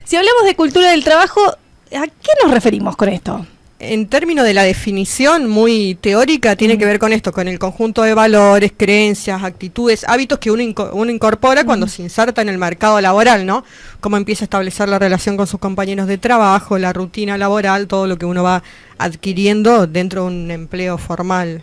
Si hablamos de cultura del trabajo, ¿a qué nos referimos con esto? En términos de la definición muy teórica, tiene que ver con esto, con el conjunto de valores, creencias, actitudes, hábitos que uno incorpora cuando se inserta en el mercado laboral, ¿no? Cómo empieza a establecer la relación con sus compañeros de trabajo, la rutina laboral, todo lo que uno va adquiriendo dentro de un empleo formal.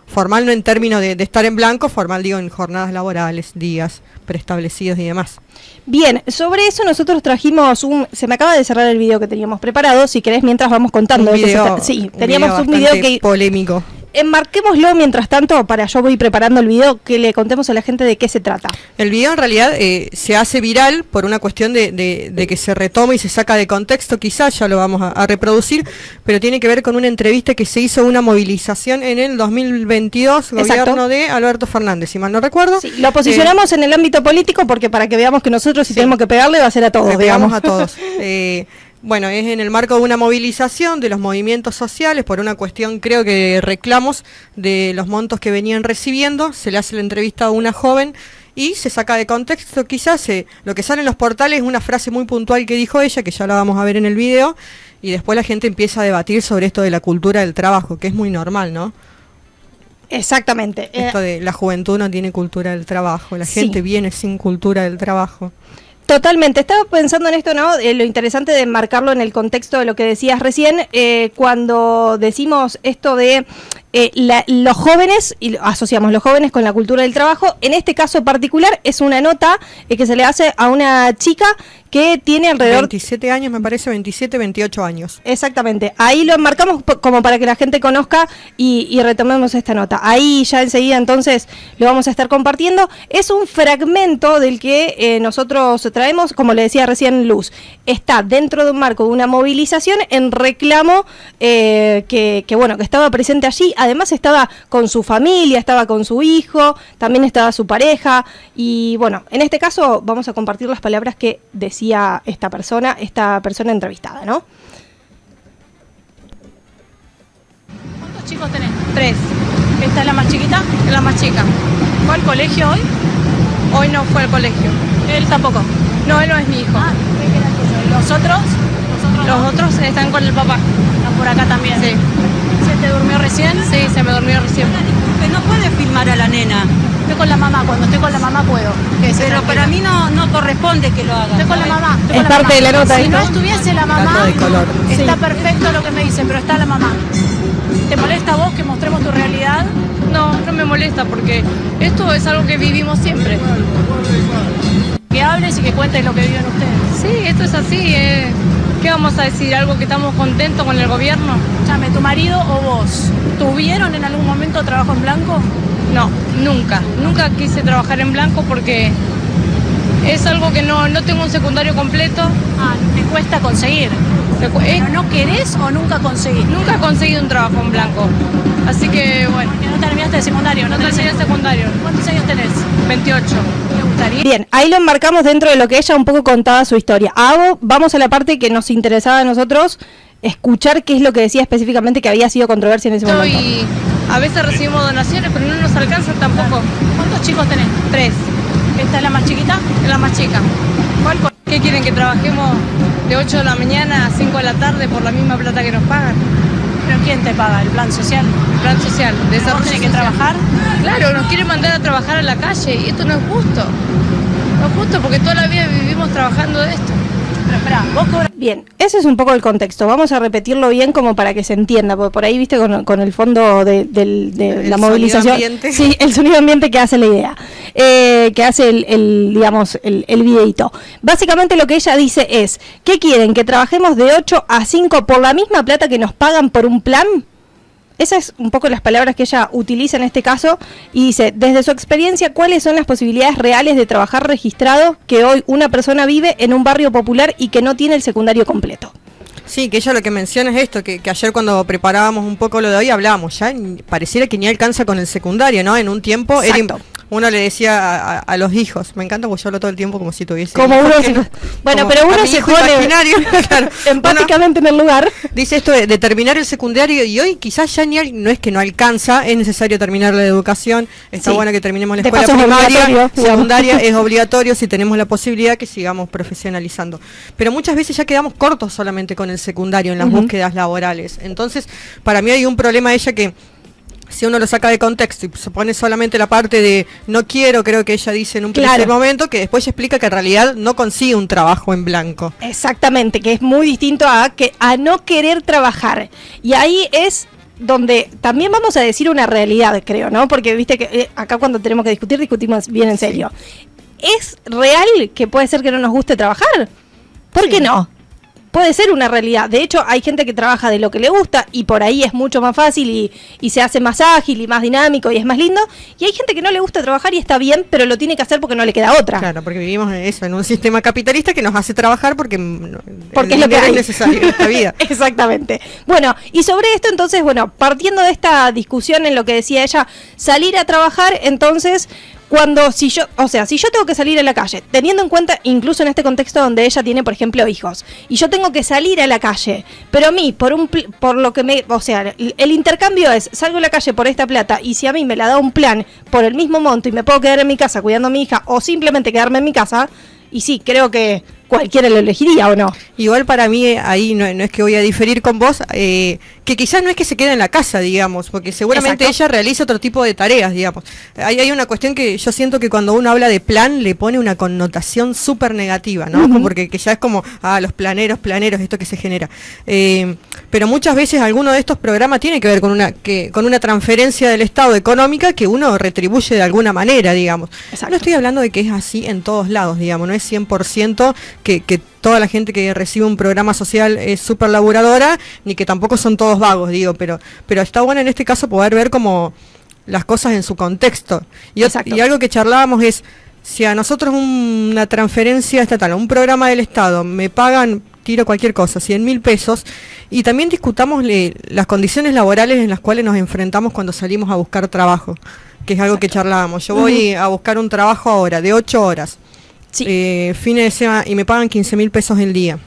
Formal no en términos de estar en blanco, formal digo en jornadas laborales, días preestablecidos y demás. Bien, sobre eso nosotros trajimos se me acaba de cerrar el video que teníamos preparado, si querés mientras vamos contando. Sí, teníamos un video que polémico. Enmarquémoslo mientras tanto, yo voy preparando el video, que le contemos a la gente de qué se trata. El video en realidad se hace viral por una cuestión de que se retoma y se saca de contexto, quizás ya lo vamos a reproducir, pero tiene que ver con una entrevista que se hizo, una movilización en el 2022, gobierno de Alberto Fernández, si mal no recuerdo. Sí, lo posicionamos en el ámbito político porque para que veamos que nosotros si tenemos que pegarle va a ser a todos. Le pegamos a todos. Bueno, es en el marco de una movilización de los movimientos sociales por una cuestión, creo que reclamos de los montos que venían recibiendo. Se le hace la entrevista a una joven y se saca de contexto. Quizás lo que sale en los portales es una frase muy puntual que dijo ella, que ya la vamos a ver en el video, y después la gente empieza a debatir sobre esto de la cultura del trabajo, que es muy normal, ¿no? Exactamente. Esto de la juventud no tiene cultura del trabajo, la gente viene sin cultura del trabajo. Totalmente, estaba pensando en esto, ¿no? Lo interesante de marcarlo en el contexto de lo que decías recién, cuando decimos esto de los jóvenes, y asociamos los jóvenes con la cultura del trabajo. En este caso particular es una nota que se le hace a una chica que tiene alrededor... 27 años, me parece, 27, 28 años. Exactamente, ahí lo enmarcamos como para que la gente conozca y retomemos esta nota. Ahí ya enseguida entonces lo vamos a estar compartiendo. Es un fragmento del que nosotros traemos, como le decía recién Luz, está dentro de un marco de una movilización en reclamo que estaba presente allí. Además estaba con su familia, estaba con su hijo, también estaba su pareja y bueno, en este caso vamos a compartir las palabras que decía esta persona entrevistada, ¿no? ¿Cuántos chicos tenés? 3. ¿Esta es la más chiquita? Es la más chica. ¿Fue al colegio hoy? Hoy no fue al colegio. Él tampoco. No, él no es mi hijo. Ah, ¿qué era tuyo? ¿Y los otros? Los otros están con el papá. Están por acá también. Sí. ¿Se te durmió recién? Sí, se me durmió recién. Disculpe, no puede filmar a la nena. Estoy con la mamá, cuando estoy con la mamá puedo. Pero para mí no corresponde que lo haga. Estoy con la mamá. Es parte de la nota. Si no estuviese la mamá, de color. está perfecto lo que me dicen, pero está la mamá. ¿Te molesta a vos que mostremos tu realidad? No, no me molesta porque esto es algo que vivimos siempre. Que hables y que cuentes lo que viven ustedes. Sí, esto es así. ¿Qué vamos a decir? ¿Algo que estamos contentos con el gobierno? Escúchame, ¿tu marido o vos tuvieron en algún momento trabajo en blanco? No, nunca. Nunca quise trabajar en blanco porque es algo que no tengo un secundario completo. Ah, te cuesta conseguir. ¿Pero no querés o nunca conseguís? Nunca he conseguido un trabajo en blanco. Así que bueno. Porque no terminaste el secundario, No terminé el secundario. ¿Cuántos años tenés? 28. ¿Te gustaría? Bien, ahí lo enmarcamos dentro de lo que ella un poco contaba su historia. Vamos a la parte que nos interesaba a nosotros, escuchar qué es lo que decía específicamente que había sido controversia en ese momento. Y a veces recibimos donaciones, pero no nos alcanza tampoco. ¿Cuántos chicos tenés? 3. ¿Esta es la más chiquita? Es la más chica. ¿Qué quieren? ¿Que trabajemos de 8 de la mañana a 5 de la tarde por la misma plata que nos pagan? ¿Pero quién te paga? ¿El plan social? El plan social, ¿Vos desarrollo tenés que social. trabajar? Claro, nos quieren mandar a trabajar a la calle y esto no es justo. No es justo porque toda la vida vivimos trabajando de esto. Pero espera, vos cobras... Bien, ese es un poco el contexto. Vamos a repetirlo bien como para que se entienda, porque por ahí viste con el fondo de la movilización. Sí, el sonido ambiente que hace la idea, que hace el videito. Básicamente lo que ella dice es, ¿qué quieren? ¿Que trabajemos de 8 a 5 por la misma plata que nos pagan por un plan? Esas es un poco las palabras que ella utiliza en este caso y dice, desde su experiencia, ¿cuáles son las posibilidades reales de trabajar registrado que hoy una persona vive en un barrio popular y que no tiene el secundario completo? Sí, que ella lo que menciona es esto, que ayer cuando preparábamos un poco lo de hoy hablábamos, ya pareciera que ni alcanza con el secundario, ¿no? En un tiempo era uno le decía a los hijos, me encanta porque yo hablo todo el tiempo como si tuviese como hijos, uno bueno, pero uno se pone claro, empáticamente en el lugar. Dice esto de terminar el secundario, y hoy quizás ya no es que no alcanza, es necesario terminar la educación, está bueno que terminemos la escuela primaria, secundaria es obligatorio, si tenemos la posibilidad que sigamos profesionalizando. Pero muchas veces ya quedamos cortos solamente con el secundario en las búsquedas laborales. Entonces, para mí hay un problema ella que si uno lo saca de contexto y se pone solamente la parte de no quiero, creo que ella dice en un primer momento, que después explica que en realidad no consigue un trabajo en blanco. Exactamente, que es muy distinto a no querer trabajar. Y ahí es donde también vamos a decir una realidad, creo, ¿no? Porque viste que acá cuando tenemos que discutir, discutimos bien en serio. ¿Es real que puede ser que no nos guste trabajar? ¿Por qué no? Puede ser una realidad. De hecho, hay gente que trabaja de lo que le gusta y por ahí es mucho más fácil y se hace más ágil y más dinámico y es más lindo. Y hay gente que no le gusta trabajar y está bien, pero lo tiene que hacer porque no le queda otra. Claro, porque vivimos en un sistema capitalista que nos hace trabajar porque es lo que es necesario en esta vida. Exactamente. Bueno, y sobre esto entonces, bueno, partiendo de esta discusión en lo que decía ella, salir a trabajar, entonces... si yo tengo que salir a la calle, teniendo en cuenta, incluso en este contexto donde ella tiene, por ejemplo, hijos, y yo tengo que salir a la calle, pero a mí, el intercambio es, salgo a la calle por esta plata, y si a mí me la da un plan por el mismo monto y me puedo quedar en mi casa cuidando a mi hija, o simplemente quedarme en mi casa, y sí, creo que cualquiera lo elegiría, ¿o no? Igual para mí, ahí no es que voy a diferir con vos, que quizás no es que se quede en la casa, digamos, porque seguramente ella realiza otro tipo de tareas, digamos. Hay una cuestión que yo siento que cuando uno habla de plan, le pone una connotación súper negativa, ¿no? Porque que ya es como, los planeros, esto que se genera. Pero muchas veces alguno de estos programas tiene que ver con una transferencia del Estado económica que uno retribuye de alguna manera, digamos. Exacto. No estoy hablando de que es así en todos lados, digamos, no es 100% que toda la gente que recibe un programa social es súper laburadora, ni que tampoco son todos vagos, digo, pero está bueno en este caso poder ver como las cosas en su contexto. Y algo que charlábamos es, si a nosotros una transferencia estatal, un programa del Estado, me pagan, tiro cualquier cosa, 100.000 pesos, y también discutamos las condiciones laborales en las cuales nos enfrentamos cuando salimos a buscar trabajo, que es algo que charlábamos. Yo voy a buscar un trabajo ahora, de 8 horas, fines de semana, y me pagan 15.000 pesos el día,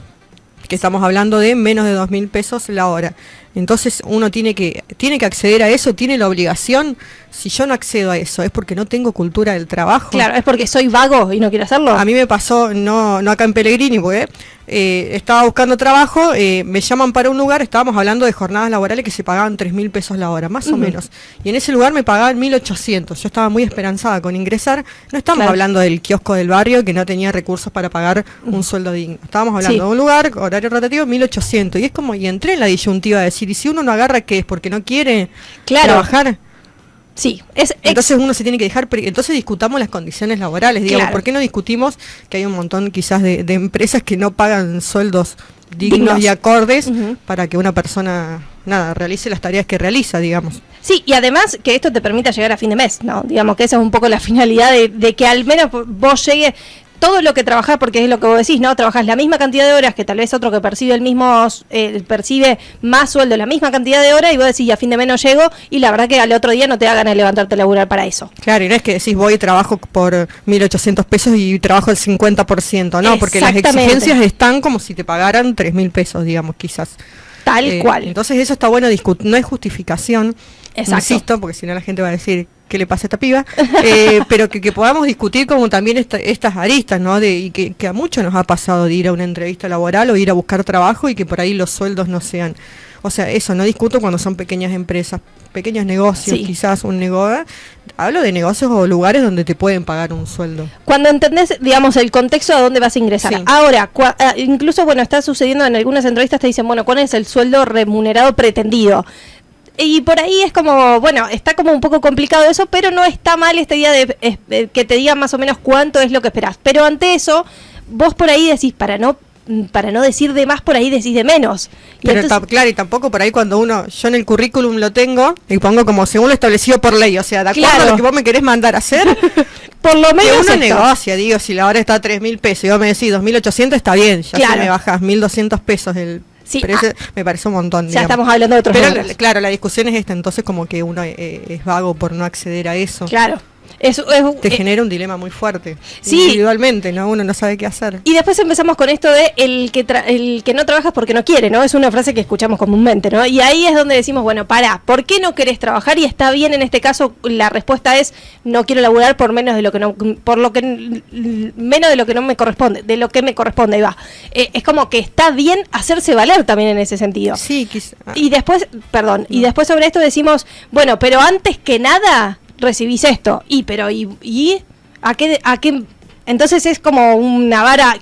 que estamos hablando de menos de 2.000 pesos la hora. Entonces uno tiene que acceder a eso, tiene la obligación. Si yo no accedo a eso, ¿es porque no tengo cultura del trabajo? Claro, es porque soy vago y no quiero hacerlo. A mí me pasó, no acá en Pellegrini, porque estaba buscando trabajo, me llaman para un lugar, estábamos hablando de jornadas laborales que se pagaban 3.000 pesos la hora, más o menos. Y en ese lugar me pagaban 1.800. Yo estaba muy esperanzada con ingresar. No estamos hablando del kiosco del barrio que no tenía recursos para pagar un sueldo digno. Estábamos hablando de un lugar, horario rotativo, 1.800. Y es como, y entré en la disyuntiva de decir, ¿y si uno no agarra qué es? ¿Porque no quiere trabajar? Sí, entonces uno se tiene que dejar, entonces discutamos las condiciones laborales, digamos, ¿por qué no discutimos que hay un montón quizás de empresas que no pagan sueldos dignos y acordes para que una persona, realice las tareas que realiza, digamos? Sí, y además que esto te permita llegar a fin de mes, ¿no? Digamos que esa es un poco la finalidad de que al menos vos llegues todo lo que trabajás, porque es lo que vos decís, ¿no? Trabajás la misma cantidad de horas que tal vez otro que percibe percibe más sueldo, la misma cantidad de horas, y vos decís, a fin de mes no llego, y la verdad que al otro día no te da ganas de levantarte a laburar para eso. Claro, y no es que decís, voy y trabajo por 1.800 pesos y trabajo el 50%, ¿no? Porque las exigencias están como si te pagaran 3.000 pesos, digamos, quizás. Tal cual. Entonces eso está bueno discutir, no es justificación, insisto, porque si no la gente va a decir, ¿qué le pasa a esta piba? Pero que podamos discutir como también estas aristas, ¿no? Y que a muchos nos ha pasado de ir a una entrevista laboral o ir a buscar trabajo y que por ahí los sueldos no sean. O sea, eso, no discuto cuando son pequeñas empresas, pequeños negocios, quizás un negocio. Hablo de negocios o lugares donde te pueden pagar un sueldo. Cuando entendés, digamos, el contexto a dónde vas a ingresar. Sí. Ahora, incluso, está sucediendo en algunas entrevistas, te dicen, ¿cuál es el sueldo remunerado pretendido? Y por ahí es como, está como un poco complicado eso, pero no está mal esta idea de que te digan más o menos cuánto es lo que esperás. Pero ante eso, vos por ahí decís, para no decir de más, por ahí decís de menos. Pero entonces, claro, y tampoco por ahí cuando yo en el currículum lo tengo y pongo como según lo establecido por ley, o sea, de acuerdo a lo que vos me querés mandar a hacer, por lo menos que uno negocia, digo, si la hora está a 3.000 pesos y vos me decís 2.800, está bien, ya si me bajás 1.200 pesos pero ese me parece un montón. Ya estamos hablando de otros números. Claro, la discusión es esta, entonces como que uno es vago por no acceder a eso. Claro. Te genera un dilema muy fuerte. Sí. Individualmente, ¿no? Uno no sabe qué hacer. Y después empezamos con esto de el que no trabajas porque no quiere, ¿no? Es una frase que escuchamos comúnmente, ¿no? Y ahí es donde decimos, bueno, pará, ¿por qué no querés trabajar? Y está bien en este caso, la respuesta es, no quiero laburar por menos de lo que no, menos de lo que no me corresponde, de lo que me corresponde, ahí va. Es como que está bien hacerse valer también en ese sentido. Sí, Y después, y después sobre esto decimos, bueno, pero antes que nada recibís esto. ¿Y a qué? Entonces es como una vara,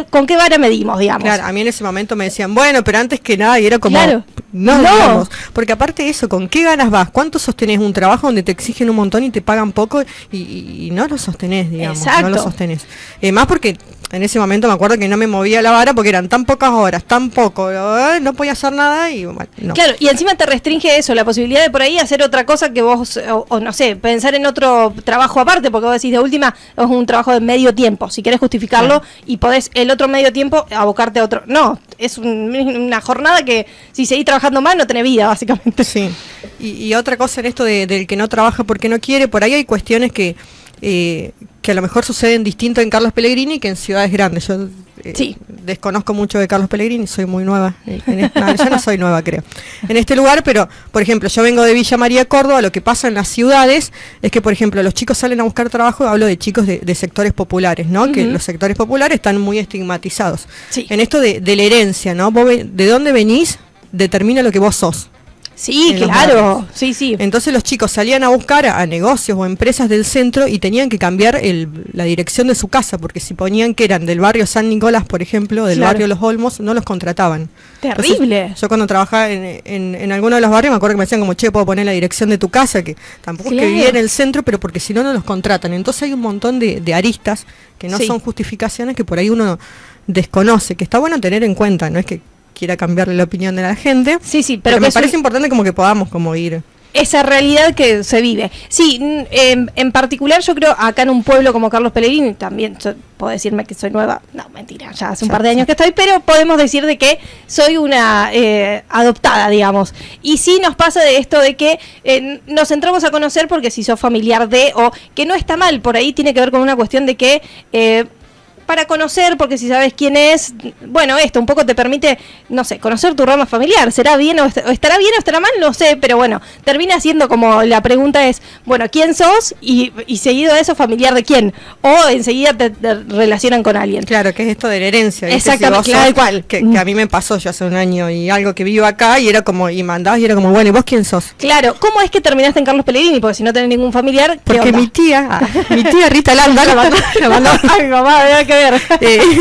¿con qué vara medimos, digamos? Claro, a mí en ese momento me decían, bueno, pero antes que nada, y era como, claro. no, digamos, porque aparte de eso, ¿con qué ganas vas? ¿Cuánto sostenés un trabajo donde te exigen un montón y te pagan poco y no lo sostenés, digamos? Exacto. No lo sostenés. Más porque en ese momento me acuerdo que no me movía la vara porque eran tan pocas horas, tan poco, no podía hacer nada y bueno, no. Claro, y encima te restringe eso, la posibilidad de por ahí hacer otra cosa que vos, o no sé, pensar en otro trabajo aparte, porque vos decís de última, es un trabajo de medio tiempo, si querés justificarlo, y podés el otro medio tiempo abocarte a otro. No, es una jornada que si seguís trabajando más no tenés vida, básicamente. Sí, y otra cosa en esto del que no trabaja porque no quiere, por ahí hay cuestiones que a lo mejor suceden distinto en Carlos Pellegrini que en ciudades grandes. Yo desconozco mucho de Carlos Pellegrini, soy muy nueva. Yo no soy nueva, creo, en este lugar, pero, por ejemplo, yo vengo de Villa María, Córdoba. Lo que pasa en las ciudades es que, por ejemplo, los chicos salen a buscar trabajo, hablo de chicos de sectores populares, ¿no? Que los sectores populares están muy estigmatizados. Sí. En esto de la herencia, ¿no? Vos de dónde venís determina lo que vos sos. Sí, claro, sí. Entonces los chicos salían a buscar a negocios o empresas del centro y tenían que cambiar la dirección de su casa, porque si ponían que eran del barrio San Nicolás, por ejemplo, del barrio Los Olmos, no los contrataban. Terrible. Entonces, yo cuando trabajaba en alguno de los barrios me acuerdo que me decían como, che, puedo poner la dirección de tu casa, que tampoco es que vivía en el centro, pero porque si no, no los contratan. Entonces hay un montón de aristas que no son justificaciones, que por ahí uno desconoce, que está bueno tener en cuenta, no es que quiera cambiarle la opinión de la gente. Sí, pero me parece importante como que podamos como ir esa realidad que se vive. Sí, en particular yo creo acá en un pueblo como Carlos Pellegrini, también puedo decirme que soy nueva, no, mentira, ya hace un par de años que estoy, pero podemos decir de que soy una adoptada, digamos. Y sí nos pasa de esto de que nos entramos a conocer porque si sos familiar de, o que no está mal, por ahí tiene que ver con una cuestión de que para conocer, porque si sabes quién es, bueno, esto un poco te permite, no sé, conocer tu rama familiar. ¿Será bien o estará bien o estará mal? No sé, pero bueno, termina siendo como la pregunta es, bueno, ¿quién sos? Y seguido de eso, familiar de quién. O enseguida te relacionan con alguien. Claro, que es esto de la herencia. Exactamente, claro, cual. Que a mí me pasó yo hace un año y algo que vivo acá y era como, y mandabas y era como, bueno, ¿y vos quién sos? Claro, ¿cómo es que terminaste en Carlos Pellegrini? Porque si no tenés ningún familiar, ¿qué porque onda? mi tía Rita Landa la mandó a mi mamá, había que ver.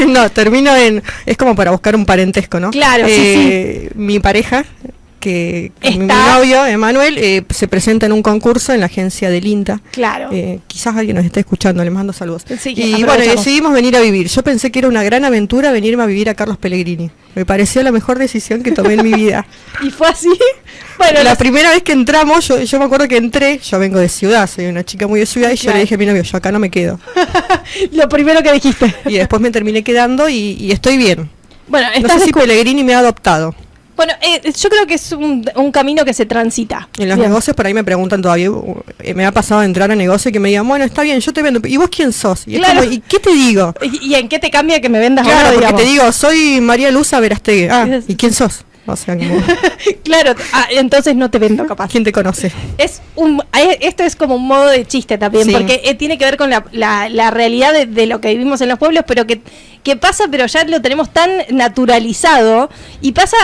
No, termino es como para buscar un parentesco, ¿no? Claro, sí. Mi pareja, que mi novio, Emanuel, se presenta en un concurso en la agencia del INTA. Claro. Quizás alguien nos esté escuchando, le mando saludos. Sí, y bueno, decidimos venir a vivir. Yo pensé que era una gran aventura venirme a vivir a Carlos Pellegrini. Me pareció la mejor decisión que tomé en mi vida. ¿Y fue así? Bueno, la primera vez que entramos, yo me acuerdo que entré, yo vengo de ciudad, soy una chica muy de ciudad, y yo le dije a mi novio, yo acá no me quedo. Lo primero que dijiste. Y después me terminé quedando y estoy bien. Bueno, no sé si Pellegrini me ha adoptado. Bueno, yo creo que es un camino que se transita. En los negocios por ahí me preguntan todavía, me ha pasado de entrar a negocio y que me digan, bueno, está bien, yo te vendo, ¿y vos quién sos? Y, claro. ¿Y qué te digo? ¿Y en qué te cambia que me vendas ahora, digamos? Porque te digo, soy María Luza Verastegui. ¿Y quién sos? O sea, como... Claro, entonces no te vendo capaz. ¿Quién te conoce? Esto es como un modo de chiste también, porque tiene que ver con la realidad de lo que vivimos en los pueblos, pero que pasa, pero ya lo tenemos tan naturalizado, y pasa,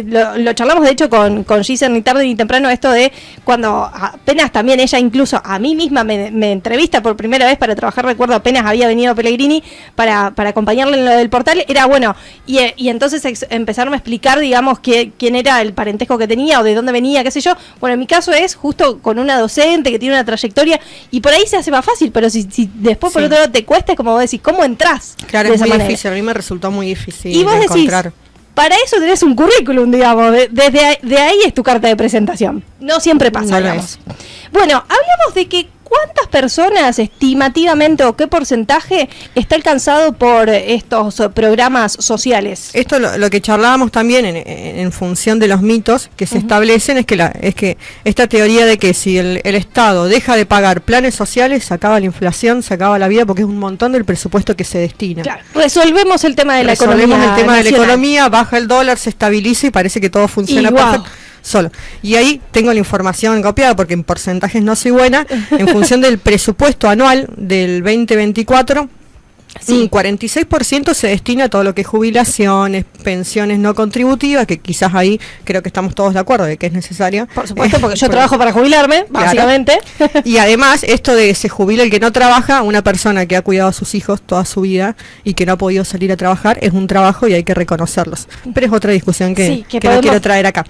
lo charlamos de hecho con Giselle ni tarde ni temprano, esto de cuando apenas también ella incluso a mí misma me entrevista por primera vez para trabajar, recuerdo apenas había venido Pellegrini para acompañarle en lo del portal, era bueno, y entonces empezaron a explicar, digamos, quién era el parentesco que tenía o de dónde venía, qué sé yo. Bueno, en mi caso es justo con una docente que tiene una trayectoria y por ahí se hace más fácil, pero si después por otro lado te cuesta, es como vos decís, ¿cómo entrás? Claro, es muy difícil, a mí me resultó muy difícil y vos encontrar. Decís, para eso tenés un currículum, digamos, de ahí es tu carta de presentación. No siempre pasa, digamos. Bueno, hablamos de que ¿cuántas personas estimativamente o qué porcentaje está alcanzado por estos programas sociales? Esto lo que charlábamos también en función de los mitos que se establecen es que esta teoría de que si el Estado deja de pagar planes sociales, se acaba la inflación, se acaba la vida, porque es un montón del presupuesto que se destina. Claro, resolvemos el tema de la economía. Resolvemos el tema de la nacional. economía, baja el dólar, se estabiliza y parece que todo funciona perfecto. Solo. Y ahí tengo la información copiada porque en porcentajes no soy buena. En función del presupuesto anual del 2024, un 46% se destina a todo lo que es jubilaciones, pensiones no contributivas, que quizás ahí creo que estamos todos de acuerdo de que es necesaria. Por supuesto, porque yo trabajo para jubilarme, básicamente. Y además, esto de se jubila el que no trabaja, una persona que ha cuidado a sus hijos toda su vida y que no ha podido salir a trabajar, es un trabajo y hay que reconocerlos. Pero es otra discusión que no quiero traer acá.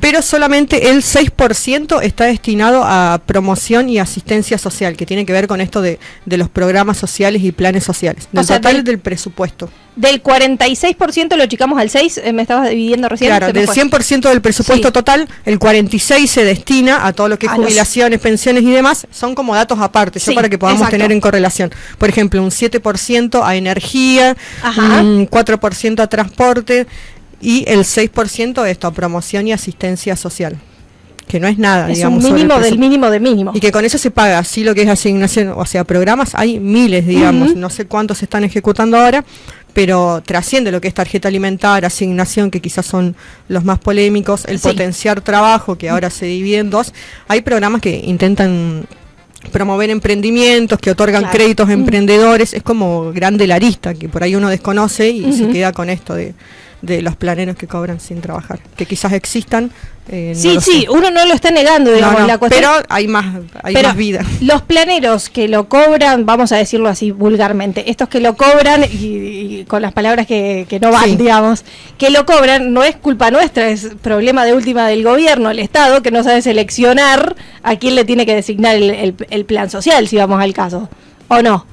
Pero solamente el 6% está destinado a promoción y asistencia social, que tiene que ver con esto de los programas sociales y planes sociales. Del total del presupuesto. Del 46% lo achicamos al 6, me estabas dividiendo recién. Claro, del 100% del presupuesto total, el 46% se destina a todo lo que es jubilaciones, pensiones y demás. Son como datos aparte, para que podamos tener en correlación. Por ejemplo, un 7% a energía, un 4% a transporte y el 6% esto, a promoción y asistencia social. Que no es nada, es digamos. Un mínimo del mínimo de mínimo. Y que con eso se paga, así lo que es asignación, o sea, programas hay miles, digamos, no sé cuántos se están ejecutando ahora, pero trasciende lo que es tarjeta alimentaria, asignación, que quizás son los más polémicos, el potenciar trabajo, que ahora se divide en dos. Hay programas que intentan promover emprendimientos, que otorgan créditos a emprendedores, es como grande la arista, que por ahí uno desconoce y se queda con esto de los planeros que cobran sin trabajar, que quizás existan. Uno no lo está negando, digamos, la cuestión, pero hay más vida. Los planeros que lo cobran, vamos a decirlo así vulgarmente, estos que lo cobran, y con las palabras que no van, digamos, que lo cobran, no es culpa nuestra, es problema de última del gobierno, el Estado, que no sabe seleccionar a quién le tiene que designar el plan social, si vamos al caso, ¿o no?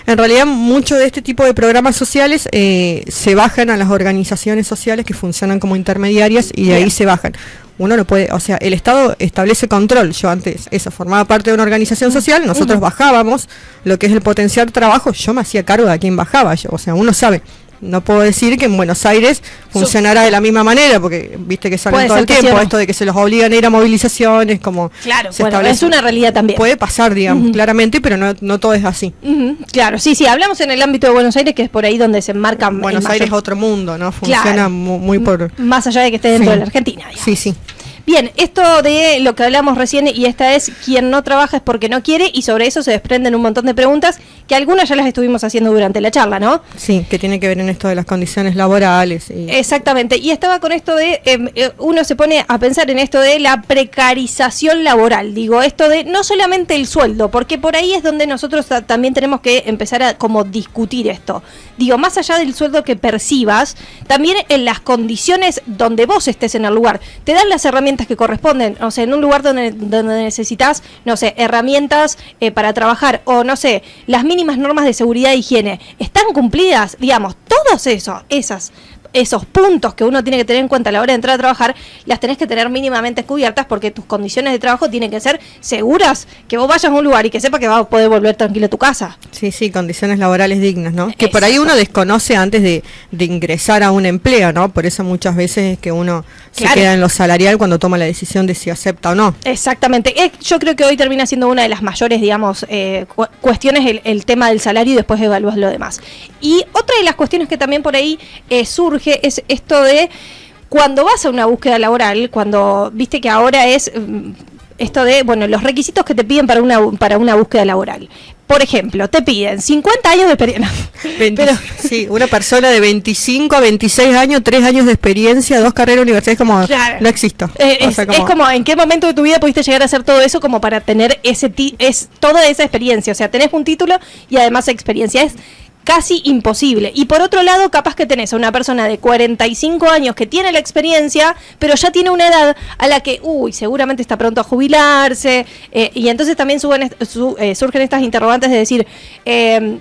En realidad, mucho de este tipo de programas sociales se bajan a las organizaciones sociales que funcionan como intermediarias y de ahí se bajan. Uno no puede, o sea, el Estado establece control. Yo antes, formaba parte de una organización social, nosotros bajábamos lo que es el potenciar trabajo, yo me hacía cargo de a quién bajaba, o sea, uno sabe. No puedo decir que en Buenos Aires funcionará de la misma manera, porque viste que salen todo el tiempo esto de que se los obligan a ir a movilizaciones, como claro, es una realidad también. Puede pasar, digamos, claramente, pero no todo es así. Claro, sí, hablamos en el ámbito de Buenos Aires, que es por ahí donde se enmarcan. Buenos Aires es otro mundo, ¿no? Funciona muy por... Más allá de que esté dentro de la Argentina, digamos. Sí. Bien, esto de lo que hablamos recién, y esta es quien no trabaja es porque no quiere, y sobre eso se desprenden un montón de preguntas, que algunas ya las estuvimos haciendo durante la charla, ¿no? Sí, que tiene que ver en esto de las condiciones laborales. Exactamente, y estaba con esto de, uno se pone a pensar en esto de la precarización laboral, digo, esto de no solamente el sueldo, porque por ahí es donde nosotros también tenemos que empezar a como discutir esto. Digo, más allá del sueldo que percibas, también en las condiciones donde vos estés en el lugar, te dan las herramientas que corresponden, o sea, en un lugar donde necesitas, no sé, herramientas para trabajar, o no sé, las mínimas normas de seguridad e higiene, ¿están cumplidas? Digamos, todos esos puntos que uno tiene que tener en cuenta a la hora de entrar a trabajar, las tenés que tener mínimamente cubiertas, porque tus condiciones de trabajo tienen que ser seguras, que vos vayas a un lugar y que sepas que vas a poder volver tranquilo a tu casa. Sí, condiciones laborales dignas, ¿no? Que por ahí uno desconoce antes de ingresar a un empleo, ¿no? Por eso muchas veces es que uno se queda en lo salarial cuando toma la decisión de si acepta o no. Exactamente. Yo creo que hoy termina siendo una de las mayores, digamos, cuestiones el tema del salario, y después evalúas lo demás. Y otra de las cuestiones que también por ahí surge es esto de cuando vas a una búsqueda laboral, cuando viste que ahora es esto de, los requisitos que te piden para una búsqueda laboral. Por ejemplo, te piden 50 años de experiencia. Sí, una persona de 25 a 26 años, 3 años de experiencia, 2 carreras universitarias, como no existo. Es como, ¿en qué momento de tu vida pudiste llegar a hacer todo eso como para tener toda esa experiencia? O sea, tenés un título y además experiencia. Es casi imposible. Y por otro lado, capaz que tenés a una persona de 45 años que tiene la experiencia, pero ya tiene una edad a la que, seguramente está pronto a jubilarse, y entonces también surgen estas interrogantes de decir,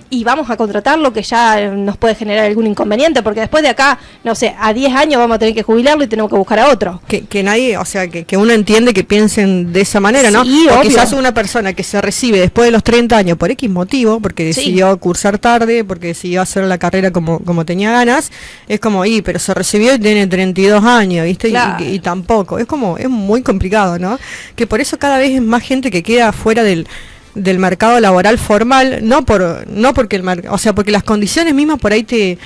y vamos a contratarlo, que ya nos puede generar algún inconveniente, porque después de acá, no sé, a 10 años vamos a tener que jubilarlo y tenemos que buscar a otro. Que nadie, o sea, que uno entiende que piensen de esa manera, ¿no? Sí, o quizás una persona que se recibe después de los 30 años por X motivo, porque decidió cursar tarde, porque decidió hacer la carrera como tenía ganas, es como, pero se recibió y tiene 32 años, ¿viste? Claro. Y tampoco, es muy complicado, ¿no? Que por eso cada vez es más gente que queda fuera del mercado laboral formal, porque porque las condiciones mismas por ahí te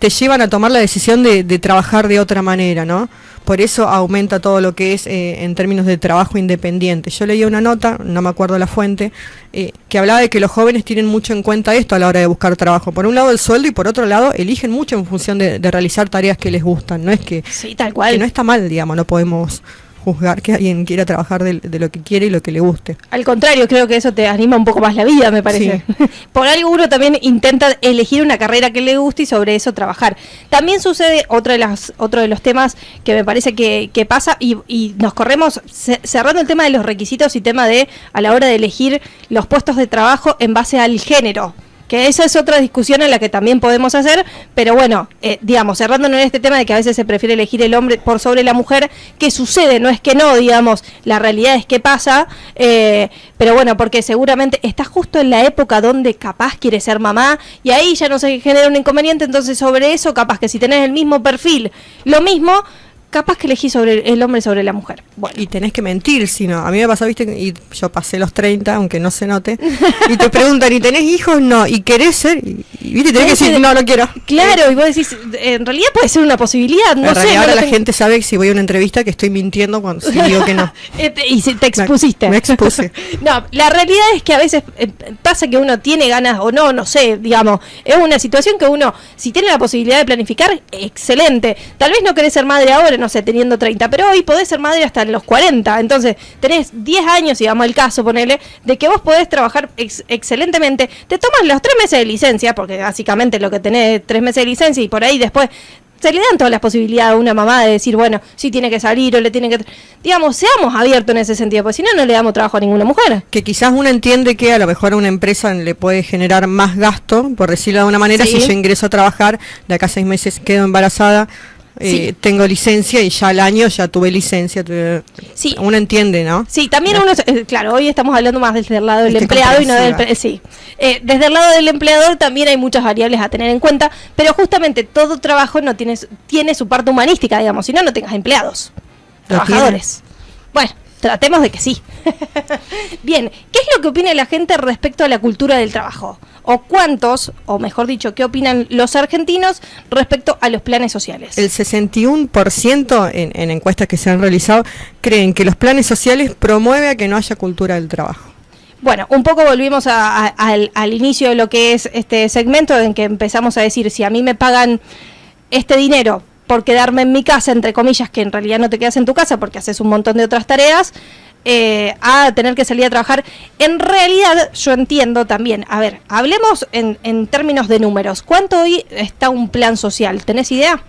llevan a tomar la decisión de trabajar de otra manera, ¿no? Por eso aumenta todo lo que es en términos de trabajo independiente. Yo leía una nota, no me acuerdo la fuente, que hablaba de que los jóvenes tienen mucho en cuenta esto a la hora de buscar trabajo. Por un lado el sueldo y por otro lado eligen mucho en función de realizar tareas que les gustan. No es que, tal cual. Que no está mal, digamos, no podemos juzgar que alguien quiera trabajar de lo que quiere y lo que le guste. Al contrario, creo que eso te anima un poco más la vida, me parece. Sí. Por algo uno también intenta elegir una carrera que le guste y sobre eso trabajar. También sucede otro de los temas que me parece que pasa y nos corremos cerrando el tema de los requisitos y tema de a la hora de elegir los puestos de trabajo en base al género. Que esa es otra discusión en la que también podemos hacer, pero bueno, digamos, cerrándonos en este tema de que a veces se prefiere elegir el hombre por sobre la mujer, que sucede, no es que no, digamos, la realidad es que pasa, pero bueno, porque seguramente estás justo en la época donde capaz quieres ser mamá, y ahí ya no se genera un inconveniente, entonces sobre eso, capaz que si tenés el mismo perfil, lo mismo, capaz que elegís sobre el hombre sobre la mujer. Bueno. Y tenés que mentir, si no. A mí me pasó, viste, y yo pasé los 30, aunque no se note, y te preguntan, ¿y tenés hijos? No. ¿Y querés ser? Y viste, tenés que decir, no quiero. Claro, y vos decís, en realidad puede ser una posibilidad, no sé. Ahora la gente sabe que si voy a una entrevista que estoy mintiendo cuando digo que no. Y si te expusiste. Me expuse. No, la realidad es que a veces pasa que uno tiene ganas o no sé, digamos, es una situación que uno, si tiene la posibilidad de planificar, excelente. Tal vez no querés ser madre ahora, no sé, teniendo 30, pero hoy podés ser madre hasta en los 40, entonces tenés 10 años, digamos el caso, ponele, de que vos podés trabajar excelentemente, te tomas los 3 meses de licencia, porque básicamente lo que tenés 3 meses de licencia y por ahí después se le dan todas las posibilidades a una mamá de decir, bueno, si tiene que salir o le tiene que... Digamos, seamos abiertos en ese sentido, porque si no, no le damos trabajo a ninguna mujer. Que quizás uno entiende que a lo mejor a una empresa le puede generar más gasto, por decirlo de alguna manera, si yo ingreso a trabajar, de acá a 6 meses quedo embarazada, tengo licencia y ya al año ya tuve licencia. Uno entiende, ¿no? Sí, también uno, claro, hoy estamos hablando más desde el lado del empleado y no del... desde el lado del empleador también hay muchas variables a tener en cuenta, pero justamente todo trabajo no tiene su parte humanística, digamos, si no, no tengas empleados, trabajadores. Bueno, tratemos de que sí. Bien, ¿qué es lo que opina la gente respecto a la cultura del trabajo? O cuántos, o mejor dicho, ¿qué opinan los argentinos respecto a los planes sociales? El 61% en encuestas que se han realizado creen que los planes sociales promueven a que no haya cultura del trabajo. Bueno, un poco volvimos al inicio de lo que es este segmento en que empezamos a decir, si a mí me pagan este dinero por quedarme en mi casa, entre comillas, que en realidad no te quedas en tu casa porque haces un montón de otras tareas, a tener que salir a trabajar. En realidad, yo entiendo también, a ver, hablemos en términos de números. ¿Cuánto hoy está un plan social? ¿Tenés idea?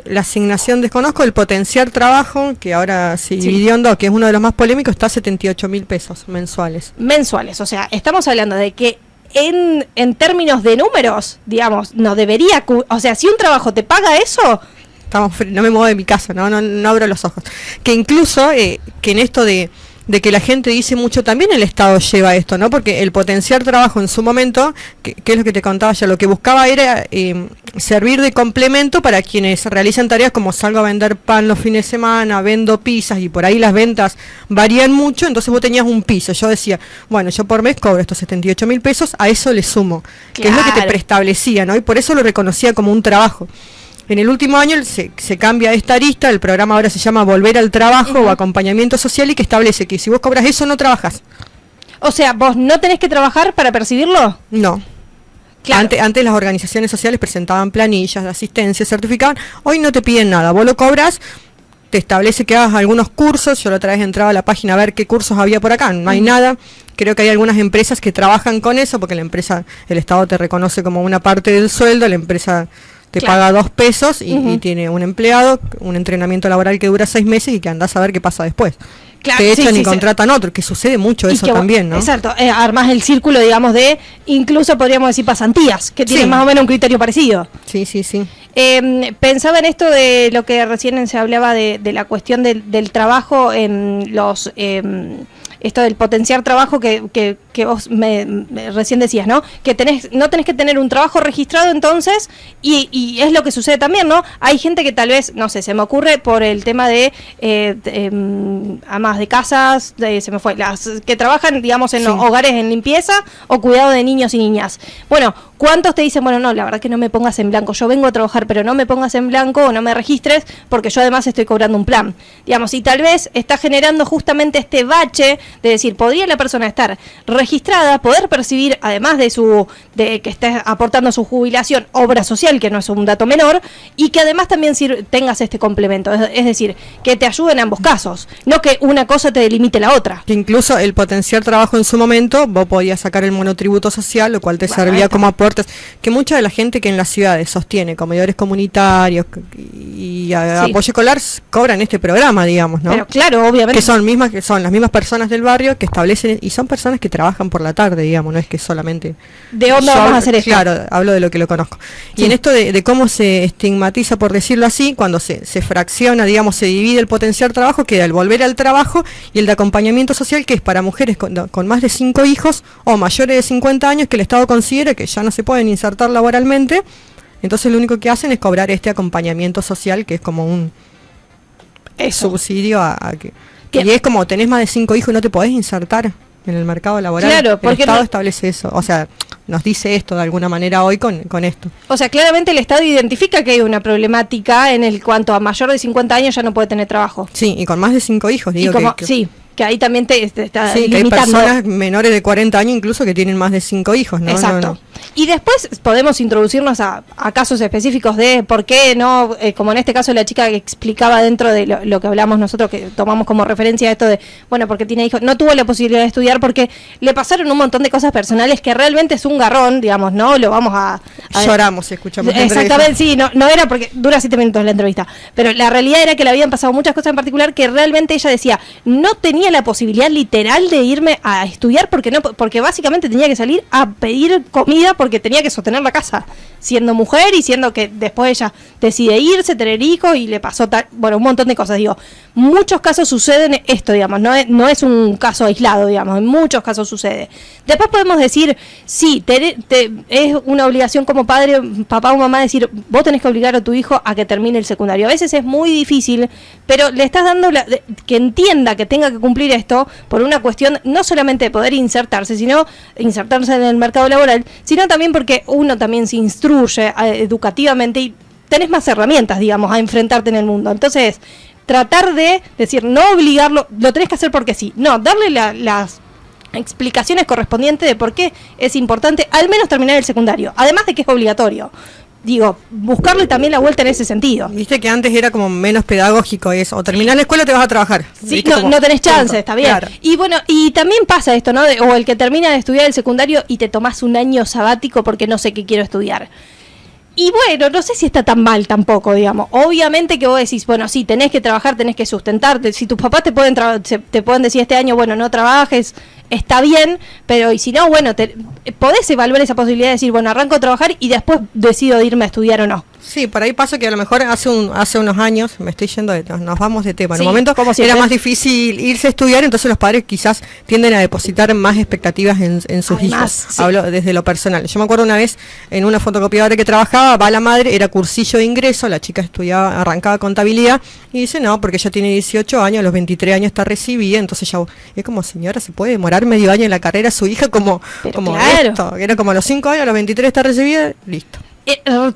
La asignación, desconozco, el potenciar trabajo, que ahora se dividió en dos, que es uno de los más polémicos, está a 78.000 pesos mensuales. Mensuales, o sea, estamos hablando de que en términos de números, digamos, no debería, o sea, si un trabajo te paga eso... No me muevo de mi casa, no abro los ojos. Que incluso, que en esto de que la gente dice mucho, también el Estado lleva esto, ¿no? Porque el potenciar trabajo en su momento, que es lo que te contaba ya, lo que buscaba era servir de complemento para quienes realizan tareas como salgo a vender pan los fines de semana, vendo pizzas y por ahí las ventas varían mucho, entonces vos tenías un piso. Yo decía, bueno, yo por mes cobro estos 78.000 pesos, a eso le sumo, que es lo que te preestablecía, ¿no? Y por eso lo reconocía como un trabajo. En el último año se cambia esta arista, el programa ahora se llama Volver al Trabajo o Acompañamiento Social y que establece que si vos cobras eso no trabajas. O sea, ¿vos no tenés que trabajar para percibirlo? No. Claro. Antes las organizaciones sociales presentaban planillas de asistencia, certificaban, hoy no te piden nada, vos lo cobras te establece que hagas algunos cursos. Yo la otra vez entraba a la página a ver qué cursos había por acá, no hay nada. Creo que hay algunas empresas que trabajan con eso, porque la empresa, el Estado te reconoce como una parte del sueldo, la empresa te paga 2 pesos y tiene un empleado, un entrenamiento laboral que dura 6 meses y que andás a ver qué pasa después. Claro, te echan y contratan otro, que sucede mucho eso también, ¿no? Exacto, armás el círculo, digamos, de incluso podríamos decir pasantías, que tienen más o menos un criterio parecido. Sí. Pensaba en esto de lo que recién se hablaba de la cuestión del trabajo en los... esto del potenciar trabajo que vos me recién decías, ¿no? Que no tenés que tener un trabajo registrado entonces, y es lo que sucede también, ¿no? Hay gente que tal vez, no sé, se me ocurre por el tema de amas de casas, las que trabajan, digamos, en los hogares en limpieza o cuidado de niños y niñas. Bueno, ¿cuántos te dicen, bueno, no, la verdad que no me pongas en blanco, yo vengo a trabajar, pero no me pongas en blanco o no me registres porque yo además estoy cobrando un plan? Digamos, y tal vez está generando justamente este bache de decir, podría la persona estar registrada, poder percibir, además de que esté aportando su jubilación, obra social, que no es un dato menor, y que además también tengas este complemento, es decir, que te ayude en ambos casos, no que una cosa te delimite la otra. Que incluso el potenciar trabajo en su momento, vos podías sacar el monotributo social, lo cual te servía como aportes, que mucha de la gente que en las ciudades sostiene comedores comunitarios y apoyo escolar cobran este programa, digamos, ¿no? Pero claro, obviamente. Que son las mismas personas del barrio que establecen, y son personas que trabajan por la tarde, digamos, no es que solamente... ¿De dónde vamos a hacer esto? Claro, hablo de lo que lo conozco. Sí. Y en esto de cómo se estigmatiza, por decirlo así, cuando se fracciona, digamos, se divide el potenciar trabajo, queda el volver al trabajo y el de acompañamiento social, que es para mujeres con más de 5 hijos o mayores de 50 años que el Estado considera que ya no se pueden insertar laboralmente. Entonces lo único que hacen es cobrar este acompañamiento social, que es como un subsidio y es como, tenés más de 5 hijos y no te podés insertar en el mercado laboral. Claro, porque el Estado establece eso, o sea, nos dice esto de alguna manera hoy con esto. O sea, claramente el Estado identifica que hay una problemática en el cuanto a mayor de 50 años ya no puede tener trabajo. Sí, y con más de 5 hijos, digo. Sí, que ahí también te está limitando. Que hay personas menores de 40 años incluso que tienen más de 5 hijos, ¿no? Exacto. No. Y después podemos introducirnos a casos específicos de por qué no, como en este caso la chica que explicaba dentro de lo que hablamos nosotros, que tomamos como referencia esto de, bueno, porque tiene hijos, no tuvo la posibilidad de estudiar porque le pasaron un montón de cosas personales que realmente es un garrón, digamos, ¿no? Lo vamos a lloramos si escuchamos. Exactamente, sí, no era porque dura 7 minutos la entrevista, pero la realidad era que le habían pasado muchas cosas en particular que realmente ella decía, no tenía la posibilidad literal de irme a estudiar porque básicamente tenía que salir a pedir comida porque tenía que sostener la casa, siendo mujer y siendo que después ella decide irse, tener hijos y le pasó un montón de cosas. Digo, muchos casos suceden esto, digamos, no es un caso aislado, digamos, en muchos casos sucede. Después podemos decir, sí, es una obligación como padre, papá o mamá, decir, vos tenés que obligar a tu hijo a que termine el secundario. A veces es muy difícil, pero le estás dando que entienda que tenga que cumplir esto por una cuestión no solamente de poder insertarse en el mercado laboral, sino también porque uno también se instruye educativamente y tenés más herramientas, digamos, a enfrentarte en el mundo. Entonces, tratar de decir, no obligarlo, lo tenés que hacer porque sí, no, darle las explicaciones correspondientes de por qué es importante al menos terminar el secundario, además de que es obligatorio. Digo, buscarle también la vuelta en ese sentido. Viste que antes era como menos pedagógico eso, o terminás la escuela o te vas a trabajar. Sí, no tenés chance, está bien. Claro. Y bueno, y también pasa esto, ¿no? O el que termina de estudiar el secundario y te tomás un año sabático porque no sé qué quiero estudiar. Y bueno, no sé si está tan mal tampoco, digamos. Obviamente que vos decís, bueno, sí, tenés que trabajar, tenés que sustentarte. Si tus papás te pueden decir este año, bueno, no trabajes, está bien, pero y si no, bueno, podés evaluar esa posibilidad de decir, bueno, arranco a trabajar y después decido irme a estudiar o no. Sí, por ahí pasa que a lo mejor hace unos años, me estoy yendo, nos vamos de tema, en un momento como era más difícil irse a estudiar, entonces los padres quizás tienden a depositar más expectativas en sus hijos. Sí. Hablo desde lo personal. Yo me acuerdo una vez en una fotocopiadora que trabajaba, va la madre, era cursillo de ingreso, la chica arrancaba contabilidad y dice, no, porque ella tiene 18 años, a los 23 años está recibida, entonces ya es como, señora, se puede demorar medio año en la carrera su hija como claro. Esto, era como a los 5 años, a los 23 está recibida, listo.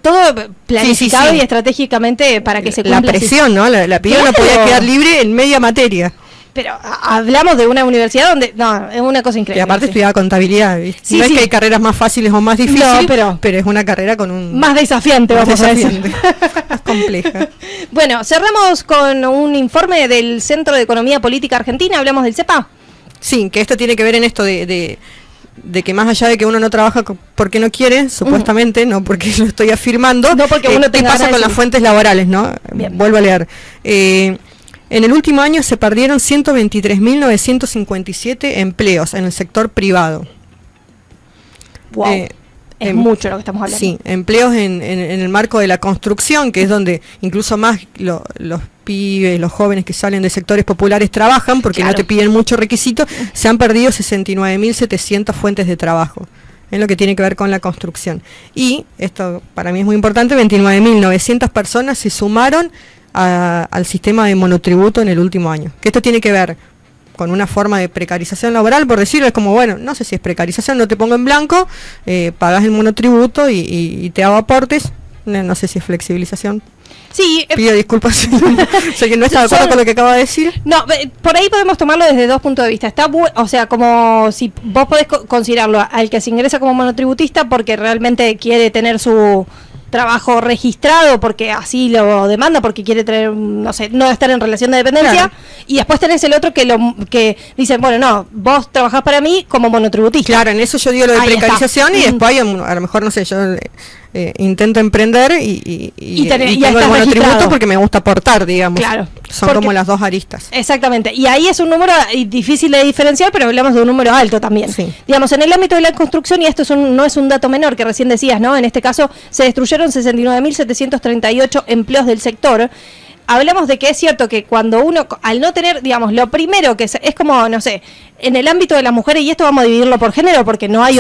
Todo planificado y estratégicamente para que se cumpla. La presión, ¿no? La piba no podía quedar libre en media materia. Pero hablamos de una universidad donde, no, es una cosa increíble. Y aparte estudiaba contabilidad, ¿viste? Sí, no sí. es que hay carreras más fáciles o más difíciles, No, pero es una carrera con un... más desafiante, vamos a decir. Más compleja. Bueno, cerramos con un informe del Centro de Economía Política Argentina, hablamos del CEPA. Sí, que esto tiene que ver en esto de que más allá de que uno no trabaja porque no quiere, supuestamente, no porque lo estoy afirmando, no porque uno ¿qué pasa con las fuentes laborales, no? Bien. Vuelvo a leer. En el último año se perdieron 123.957 empleos en el sector privado. Wow. Es mucho lo que estamos hablando. Sí, empleos en el marco de la construcción, que es donde incluso más los pibes, los jóvenes que salen de sectores populares trabajan, porque claro, no te piden mucho requisito, se han perdido 69.700 fuentes de trabajo, en lo que tiene que ver con la construcción. Y, esto para mí es muy importante, 29.900 personas se sumaron al sistema de monotributo en el último año. Que esto tiene que ver con una forma de precarización laboral, por decirlo, es como, bueno, no sé si es precarización, no te pongo en blanco, pagas el monotributo y te hago aportes, no sé si es flexibilización. Sí, pido disculpas, sé que no está de acuerdo con lo que acabo de decir. No, por ahí podemos tomarlo desde dos puntos de vista. Está o sea, como si vos podés considerarlo al que se ingresa como monotributista porque realmente quiere tener su trabajo registrado porque así lo demanda, porque quiere tener, no sé, no estar en relación de dependencia, claro. Y después tenés el otro que dicen, bueno, no, vos trabajás para mí como monotributista. Claro, en eso yo digo lo de ahí precarización y después a lo mejor, no sé, yo intento emprender y tengo el monotributo porque me gusta aportar, digamos. Claro. Son como las dos aristas. Exactamente, y ahí es un número difícil de diferenciar, pero hablamos de un número alto también. Sí. Digamos, en el ámbito de la construcción, y esto no es un dato menor que recién decías, ¿no? En este caso se destruyeron 69.738 empleos del sector. Hablamos de que es cierto que cuando uno, al no tener, digamos, lo primero que es como, no sé, en el ámbito de las mujeres, y esto vamos a dividirlo por género porque no hay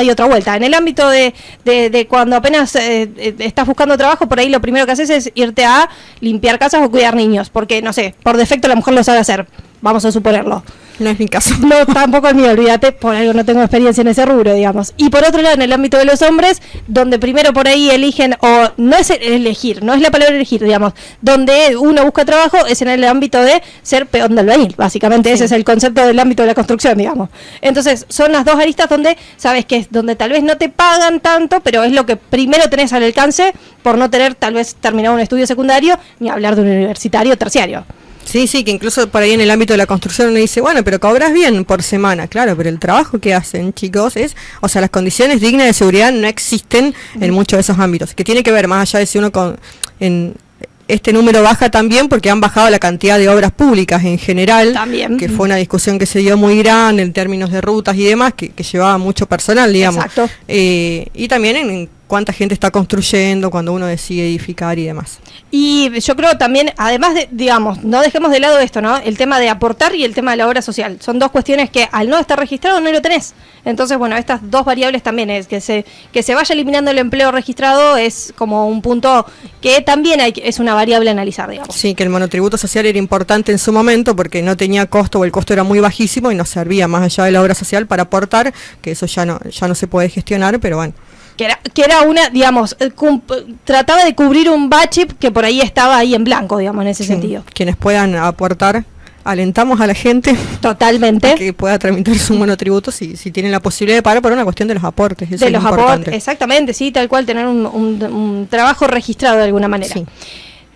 otra vuelta. En el ámbito de cuando apenas estás buscando trabajo, por ahí lo primero que haces es irte a limpiar casas o cuidar niños, porque, no sé, por defecto la mujer lo sabe hacer, vamos a suponerlo. No es mi caso. No, tampoco es mío, olvídate, por algo no tengo experiencia en ese rubro, digamos. Y por otro lado, en el ámbito de los hombres, donde primero por ahí eligen, o no es elegir, no es la palabra elegir, digamos, donde uno busca trabajo es en el ámbito de ser peón de albañil, básicamente, sí. Ese es el concepto del ámbito de la construcción, digamos. Entonces, son las dos aristas donde, sabes que es donde tal vez no te pagan tanto, pero es lo que primero tenés al alcance por no tener tal vez terminado un estudio secundario, ni hablar de un universitario terciario. Sí, que incluso por ahí en el ámbito de la construcción uno dice, bueno, pero cobras bien por semana, claro, pero el trabajo que hacen, chicos, o sea, las condiciones dignas de seguridad no existen en muchos de esos ámbitos, que tiene que ver, más allá de si uno este número baja también porque han bajado la cantidad de obras públicas en general, también. Que fue una discusión que se dio muy grande en términos de rutas y demás, que llevaba mucho personal, digamos. Exacto. Y también en cuánta gente está construyendo cuando uno decide edificar y demás. Y yo creo también, además de, digamos, no dejemos de lado esto, ¿no? El tema de aportar y el tema de la obra social. Son dos cuestiones que al no estar registrado no lo tenés. Entonces, bueno, estas dos variables también es que se vaya eliminando el empleo registrado es como un punto que también es una variable a analizar, digamos. Sí, que el monotributo social era importante en su momento porque no tenía costo o el costo era muy bajísimo y no servía más allá de la obra social para aportar, que eso ya no se puede gestionar, pero bueno. Que era una, digamos, trataba de cubrir un bache que por ahí estaba ahí en blanco, digamos, en ese sentido. Quienes puedan aportar, alentamos a la gente totalmente a que pueda tramitar su monotributo si tienen la posibilidad de pagar por una cuestión de los aportes. Eso de los aportes, exactamente, sí, tal cual, tener un trabajo registrado de alguna manera. Sí.